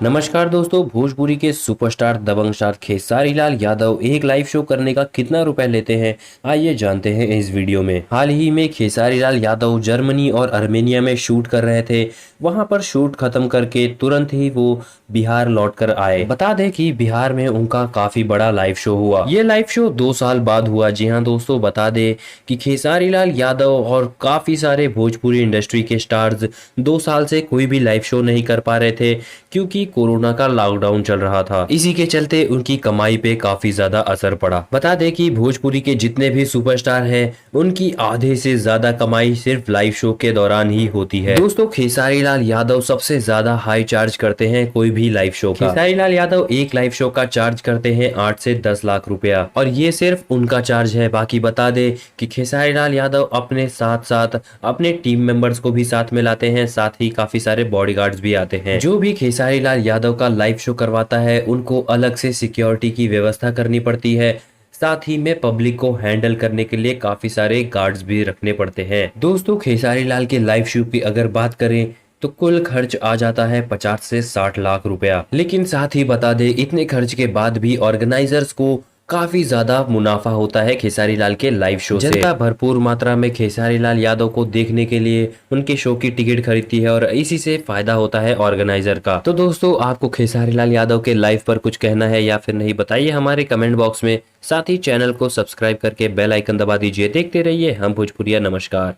नमस्कार दोस्तों, भोजपुरी के सुपरस्टार दबंग स्टार खेसारी लाल यादव एक लाइव शो करने का कितना रुपए लेते हैं, आइए जानते हैं इस वीडियो में। हाल ही में खेसारी लाल यादव जर्मनी और आर्मेनिया में शूट कर रहे थे। वहां पर शूट खत्म करके तुरंत ही वो बिहार लौट कर आए। बता दें कि बिहार में उनका काफी बड़ा लाइव शो हुआ। ये लाइव शो 2 साल बाद हुआ। जी हाँ दोस्तों, बता दें कि खेसारी लाल यादव और काफी सारे भोजपुरी इंडस्ट्री के स्टार्स 2 साल से कोई भी लाइव शो नहीं कर पा रहे थे, क्योंकि कोरोना का लॉकडाउन चल रहा था। इसी के चलते उनकी कमाई पे काफी ज्यादा असर पड़ा। बता दें कि भोजपुरी के जितने भी सुपरस्टार हैं, उनकी आधे से ज्यादा कमाई सिर्फ लाइव शो के दौरान ही होती है। दोस्तों, खेसारी लाल यादव सबसे ज्यादा हाई चार्ज करते हैं कोई भी लाइव शो का। खेसारी लाल यादव एक लाइव शो का चार्ज करते हैं 8 से 10 लाख रुपया, और ये सिर्फ उनका चार्ज है। बाकी बता दे कि खेसारी लाल यादव अपने साथ साथ अपने टीम मेंबर्स को भी साथ में लाते हैं, साथ ही काफी सारे बॉडीगार्ड्स भी आते हैं। जो भी खेसारी लाल यादव का लाइव शो करवाता है, उनको अलग से सिक्योरिटी की व्यवस्था करनी पड़ती है। साथ ही में पब्लिक को हैंडल करने के लिए काफी सारे गार्ड्स भी रखने पड़ते हैं। दोस्तों, खेसारी लाल के लाइव शो की अगर बात करें तो कुल खर्च आ जाता है 50 से 60 लाख रुपया। लेकिन साथ ही बता दे, इतने खर्च के बाद भी ऑर्गेनाइजर्स को काफी ज्यादा मुनाफा होता है खेसारी लाल के लाइव शो से। जनता भरपूर मात्रा में खेसारी लाल यादव को देखने के लिए उनके शो की टिकट खरीदती है, और इसी से फायदा होता है ऑर्गेनाइजर का। तो दोस्तों, आपको खेसारी लाल यादव के लाइव पर कुछ कहना है या फिर नहीं, बताइए हमारे कमेंट बॉक्स में। साथ ही चैनल को सब्सक्राइब करके बेल आइकन दबा दीजिए। देखते रहिए हम भोजपुरिया। नमस्कार।